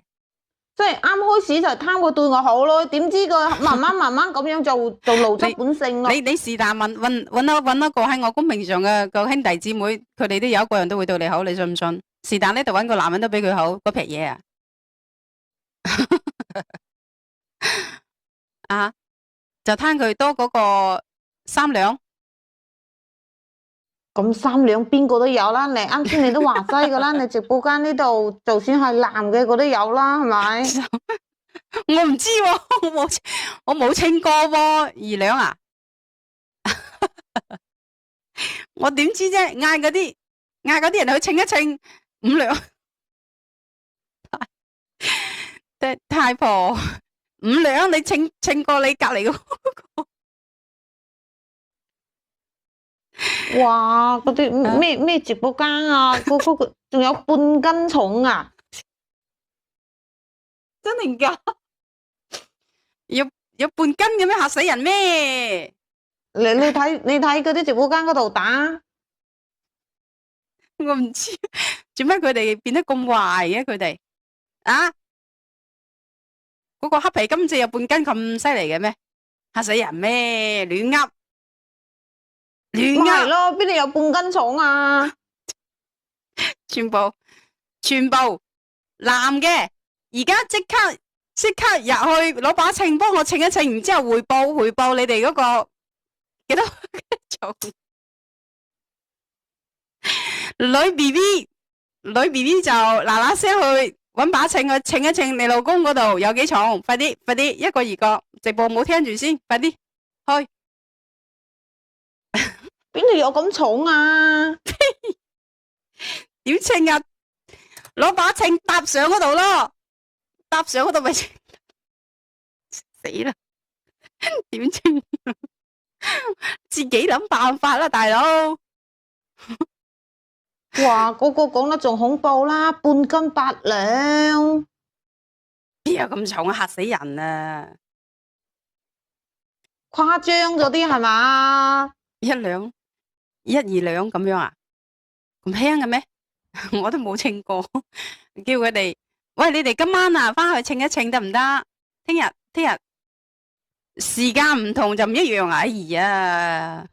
即係啱開始就係貪佢對我好咯。點知佢慢慢咁樣就露出本性咯。你是但揾一個喺我公屏上嘅個兄弟姊妹，佢哋都有一個人都會對你好，你信唔信？是但呢度揾個男人都比佢好，嗰撇嘢啊！啊，就貪佢多嗰個3兩。咁3兩邊個都有啦。你啱先你都話齋噶啦，你直播間呢度就算係男嘅佢都有啦，係咪？我唔知喎，我冇稱過喎，2兩啊！我點知啫？嗌嗰啲人去稱一稱5兩，太婆5兩，你稱過你隔籬嗰個？哇！嗰啲咩直播間啊，嗰個仲有半斤重啊！真定假？有半斤嘅咩？嚇死人咩？你睇嗰啲直播間嗰度打，我唔知做咩佢哋變得咁壞嘅佢哋啊！嗰個黑皮金隻有半斤咁犀利嘅咩？嚇死人咩？亂噏亂噏，咪係咯，邊度有半斤重啊？全部男嘅，而家即刻入去攞把秤幫我稱一稱，然之後匯報你哋嗰個幾多重？女 BB 就嗱嗱聲去搵把秤去稱一稱你老公嗰度有幾重，快啲一個二個，直播唔好聽住先，快啲去。邊度有咁重啊？點稱啊？攞把秤搭上嗰度咯，搭上嗰度咪稱死啦！點稱？自己諗辦法啦，大佬。哇！嗰個講得仲恐怖啦，半斤8兩，邊有咁重啊？嚇死人啊！誇張咗啲係嘛？1兩、1、2兩咁樣啊？咁輕嘅咩？我都冇稱過，叫佢哋喂，你哋今晚啊，翻去稱一稱得唔得？聽日時間唔同就唔一樣啊！哎呀，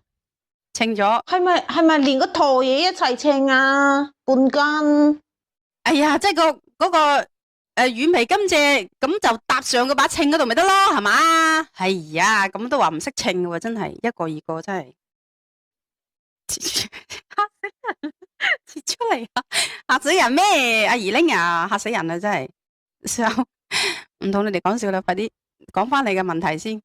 稱咗，係咪連個陀嘢一齊稱啊？半斤，哎呀，即係嗰個軟皮甘蔗咁就搭上嗰把秤嗰度咪得咯，係嘛？哎呀，咁都話唔識稱嘅喎，真係一個二個真係切出嚟啊！嚇死人咩？阿兒玲啊，嚇死人啊！真係，唔同你哋講笑啦，快啲講翻你嘅問題先。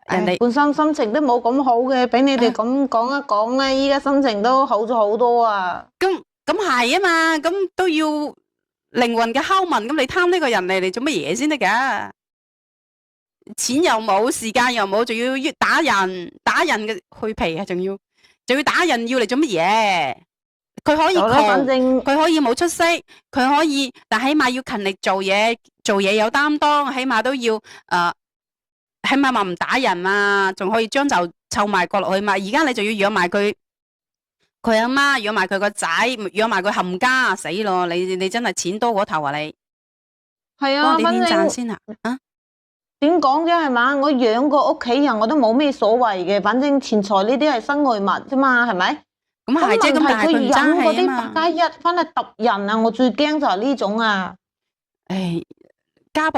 人哋本身心情都冇咁好嘅，俾你哋咁講一講咧，依家心情都好咗好多啊！咁係啊嘛，咁都要靈魂嘅拷問，咁你貪呢個人嚟做乜嘢先得㗎？錢又冇，時間又冇，仲要打人嘅去皮啊，仲要打人，要嚟做乜嘢？佢可以好啦，反窮，正佢可以冇出息，佢可以，但起碼要勤力做嘢，有擔當，起碼都要起碼話唔打人啊，仲可以將就湊埋過落去嘛。而家你仲要養埋佢阿媽，養埋佢個仔，養埋佢冚家，死咯！你真係錢多過頭啊你！係啊，幫我點點讚反正先啊！啊，點講啫係嘛？我養個屋企人我都冇咩所謂嘅，反正錢財呢啲係身外物啫嘛，係咪？咁係啫，咁但係佢唔佢引嗰啲爭氣啊嘛。八加一翻嚟揼人啊！我最驚就係呢種啊！誒，家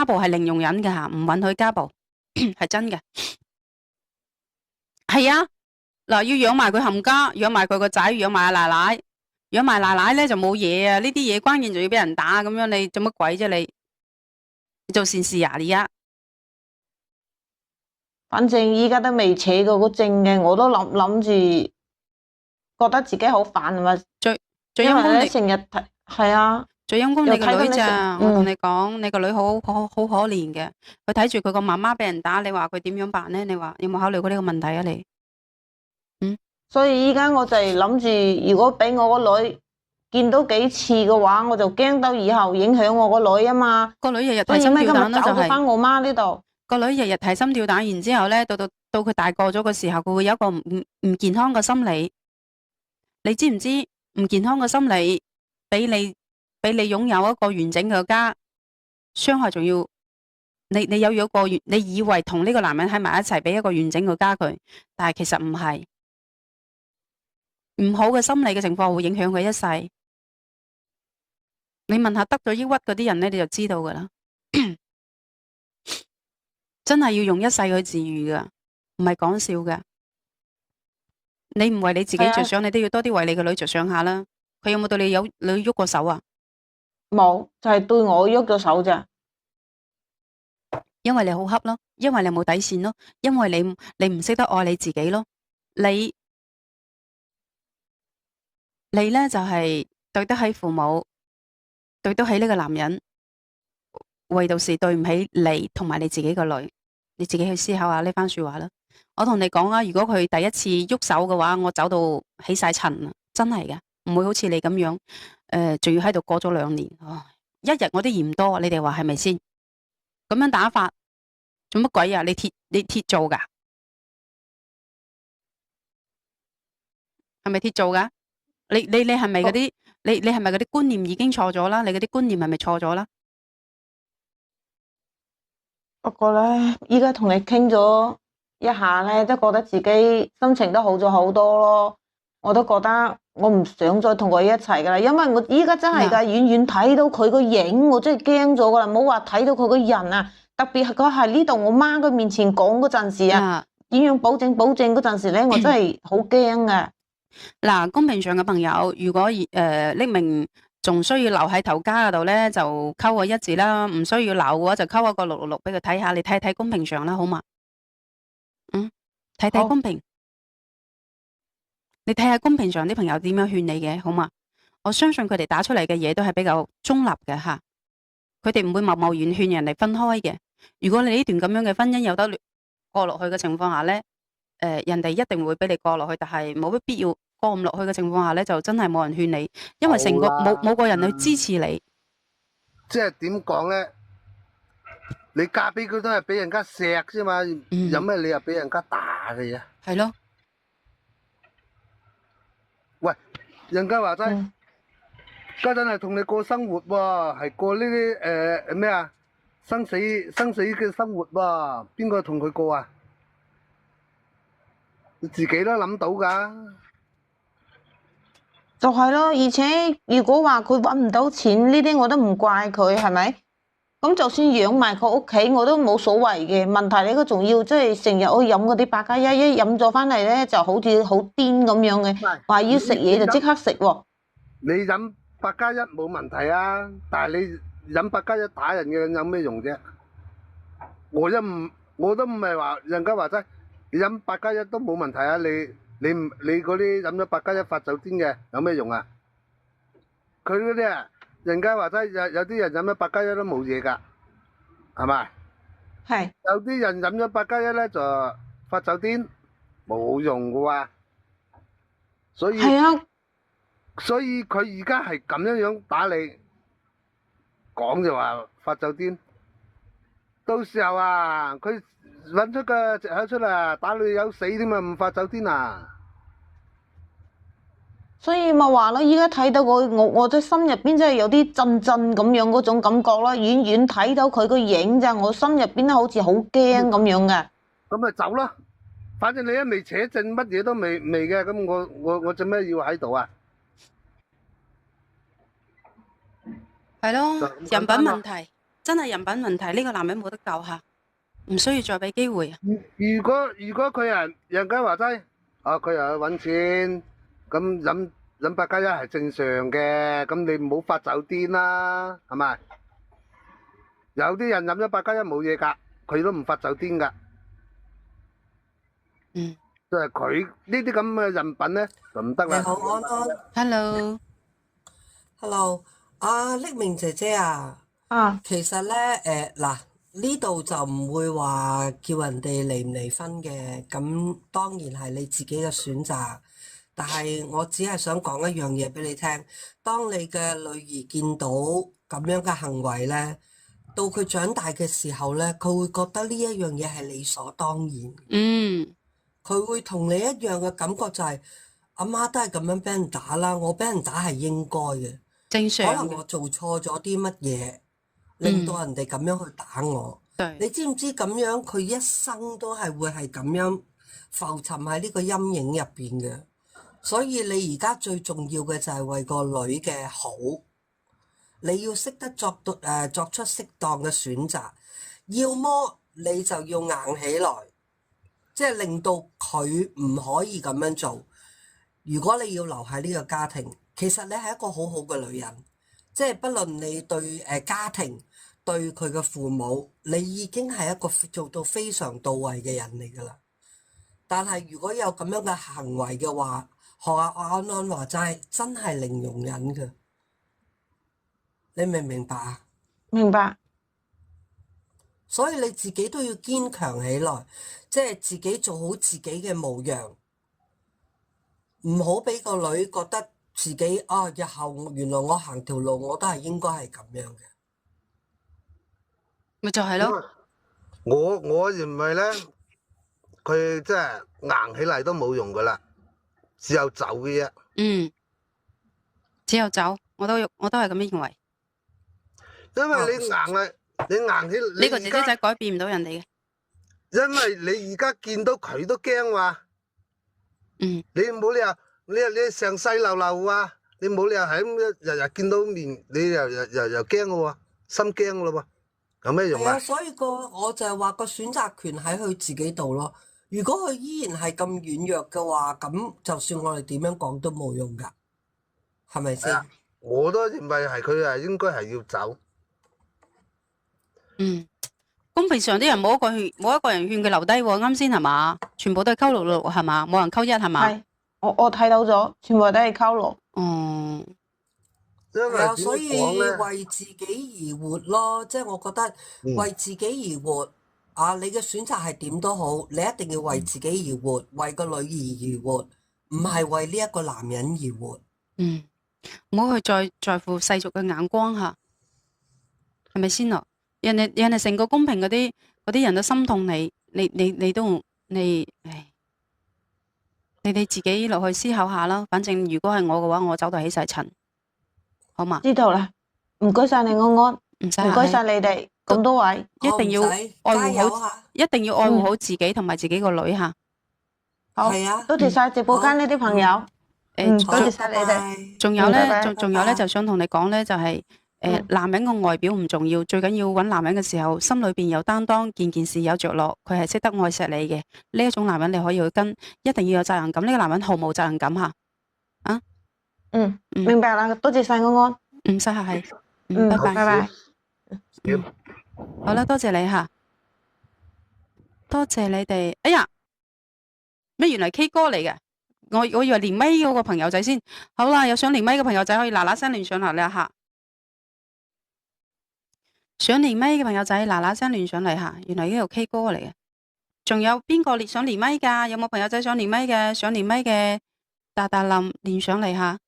暴係零容忍嘅吓，唔允許家暴，係真嘅。係啊，嗱，要養埋佢冚家，養埋佢個仔，養埋阿奶奶，養埋奶奶咧就冇嘢啊！呢啲嘢關鍵仲要俾人打，咁樣你做乜鬼啫你？你做善事啊而家？反正依家都未扯過個證嘅，我都諗住覺得自己好煩啊嘛。最因為咧陰功你成日睇係啊，最陰功你個女又睇到你咋？成我同你講，你個女好可憐嘅，佢睇住佢個媽媽俾人打，你話佢點樣辦呢？你話有冇考慮過呢個問題啊你？所以依家我就係諗住，如果俾我個女見到幾次嘅話，我就驚到以後影響我個女啊嘛。個女日日所以咩今日提心吊膽啦，就係走咗翻我媽呢度。個女日日提心吊膽，然之後咧，到佢大個咗嘅時候，佢會有一個唔健康嘅心理。你知唔知唔健康嘅心理俾你擁有一個完整嘅家，傷害仲要你有一個你以為同呢個男人喺埋一齊，俾一個完整嘅家佢，但係其實唔係。唔好嘅心理嘅情況會影響佢一世。你問下得咗抑鬱嗰啲人咧，你就知道噶啦。真係要用一世去治愈噶，唔係講笑噶。你唔為你自己着想，你都要多啲為你個女着想下啦。佢有冇對你喐過手啊？冇，就係對我喐咗手咋。因為你好恰咯，因為你冇底線咯，因為你唔識得愛你自己咯。你呢就係對得起父母，對得起呢個男人，唯獨是對唔起你同埋你自己個女。你自己去思考下呢番說話啦。我同你講啊，如果佢第一次喐手嘅話，我走到起晒塵啊，真係㗎，唔會好似你咁樣，仲要喺度過咗2年，一日我都嫌多，你哋話係咪先？咁樣打法做乜鬼啊？你鐵做噶？係咪鐵做噶？你係咪嗰啲你係咪嗰啲觀念已經錯咗啦？你嗰啲觀念係咪錯咗啦？不過咧，依家同你傾咗一下咧，都覺得自己心情都好咗好多咯。我都覺得我唔想再同佢一齊噶啦，因為我依家真係噶，遠遠睇到佢個影，我真係驚咗噶啦。冇話睇到佢個人啊，特別係佢喺呢度我媽佢面前講嗰陣時啊，點樣保證嗰陣時咧，我真係好驚啊！嗱，公屏上嘅朋友，如果匿名仲需要留喺頭家嗰度咧，就溝個1字啦；唔需要留嘅話，就溝一個666俾佢睇下。你睇睇公屏上啦，好嘛？睇睇公屏，你睇下公屏上啲朋友點樣勸你嘅，好嘛？我相信佢哋打出嚟嘅嘢都係比較中立嘅吓，佢哋唔會貿貿然勸人哋分開嘅。如果你呢段咁樣嘅婚姻有得過落去嘅情況下咧，人哋一定會俾你過落去，但係冇乜必要過唔落去嘅情況下咧，就真係冇人勸你，因為成個冇個人去支持你。即係點講咧？你嫁俾佢都係俾人家錫啫嘛，有咩理由俾人家打嘅嘢？係咯。喂，人家話齋，家陣係同你過生活喎，係過呢啲咩啊？生死嘅生活喎，邊個同佢過啊？你自己都諗到㗎。就係咯，而且如果話佢揾唔到錢呢啲，我都唔怪佢，係咪？咁就算養埋佢屋企，我都冇所謂嘅。問題你佢仲要即係成日去飲嗰啲八加一，飲咗翻嚟咧就好似好癲咁樣嘅，話要食嘢就即刻食喎。你飲八加一冇問題啊，但係你飲八加一打人嘅有咩用啫？我都唔係話人家話齋，你飲八加一都冇問題啊！你嗰啲飲咗八加一發酒癲嘅有咩用啊？佢嗰啲啊人家話齋有啲人飲咗8+1都冇嘢㗎，係咪？係有啲人飲咗8+1咧就發酒癲，冇用㗎喎。所以係啊，佢而家係咁樣打你，講就話發酒癲，到時候啊，佢揾出個藉口出嚟打你有死添啊，唔發酒癲啊！所以咪話咯，依家睇到我隻心入邊真係有啲震震咁樣嗰種感覺啦，遠遠睇到佢個影咋，我心入邊都好似好驚咁樣嘅。咁咪走咯，反正你一未扯證，乜嘢都未嘅，咁我做咩要喺度啊？係咯，就咁人品簡單咯問題，真係人品問題。呢個男人冇得救下，唔需要再俾機會啊。如果佢係人家話齋，佢又去揾錢，咁飲8+1係正常嘅，咁你唔好發酒癲啦，係咪？有啲人飲咗8+1冇嘢㗎，佢都唔發酒癲㗎。嗯就係佢呢啲咁嘅人品咧就唔得啦。你好，安安。 ，Hello， Hello， 匿名姐姐啊，啊，其實咧嗱呢度就唔會話叫人哋離唔離婚嘅，咁當然係你自己嘅選擇。但係我只係想講一樣嘢俾你聽，當你嘅女兒見到咁樣嘅行為咧，到佢長大嘅時候咧，佢會覺得呢一樣嘢係理所當然。嗯，佢會同你一樣嘅感覺就係阿媽都係咁樣俾人打啦，我俾人打係應該嘅。正可常嘅，能我做錯咗啲乜嘢，令到人哋咁樣去打我。對，你知唔知咁樣佢一生都係會係咁樣浮沉喺呢個陰影入邊嘅？所以你而家最重要嘅就係為個女嘅好，你要識得作出適當嘅選擇，要麼你就要硬起來，即係令到佢唔可以咁樣做。如果你要留喺呢個家庭，其實你係一個好好嘅女人，即係不論你對家庭對佢嘅父母，你已經係一個做到非常到位嘅人嚟㗎啦。但係如果有咁樣嘅行為嘅話，學阿安安話齋，真係零容忍嘅。你明唔明白啊？明白。所以你自己都要堅強起來，即係自己做好自己嘅模樣，唔好俾個女覺得自己日後原來我行條路我都係應該係咁樣嘅。咪就係咯，我認為咧，佢即係硬起嚟都冇用噶啦，只有走嘅啫。嗯，只有走，我都係咁樣認為。因為你硬嚟，你硬起呢個姐姐仔改變唔到人哋嘅。因為你而家見到佢都驚話，嗯，你冇理由，你成世流流啊，你冇理由係咁日日見到面，你又驚嘅喎，心驚嘅咯喎，有咩用啊？所以我就係話個選擇權喺佢自己度咯。如果佢依然係咁軟弱嘅話，咁就算我哋點樣講都冇用㗎，係咪先？我都認為係佢係應該係要走。嗯，公屏上啲人冇一個人勸佢留低喎，啱先係嘛？全部都係溝6係嘛？冇人溝1係嘛？係，我睇到咗，全部都係溝6。哦，因為點所以講咧？為自己而活咯，即係我覺得為自己而活。你嘅選擇係點都好，你一定要為自己而活，為個女兒而活，唔係為呢一個男人而活。嗯，唔好去再在乎世俗嘅眼光下，係咪先咯？人哋成個公屏嗰啲人都心痛你，你自己落去思考下啦。反正如果係我嘅話，我走到起晒塵，好嘛？知道啦，唔該晒你安安，唔使唔該晒你哋咁多位，一定要愛護好，一定要愛護好自己同埋自己個女吓。好，係啊，多謝晒直播間呢啲朋友，多謝晒你哋。仲有咧，拜拜仲有咧，就想同你講咧，就係男人個外表唔重要，最緊要揾男人嘅時候，心裏邊有擔當，件事有着落，佢係識得愛錫你嘅呢一種男人，你可以去跟，一定要有責任感。呢個男人毫無責任感吓。明白啦，多謝晒安安，唔使客氣，拜拜。拜拜。好啦，多謝你吓，多謝你哋。哎呀，咩原來 K 歌嚟嘅？我以為連咪嗰個朋友仔先。好啦，有想連咪嘅朋友仔可以嗱嗱聲連上嚟啦吓。想連咪嘅朋友仔嗱嗱聲連上嚟吓，原來呢條 K 歌嚟嘅。仲有邊個想連咪㗎？有冇朋友仔想連咪嘅？想連咪嘅，大林連上嚟吓。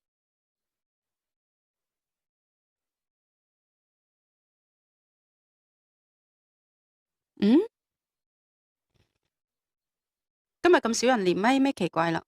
今日咁少人連咪，咩奇怪啦？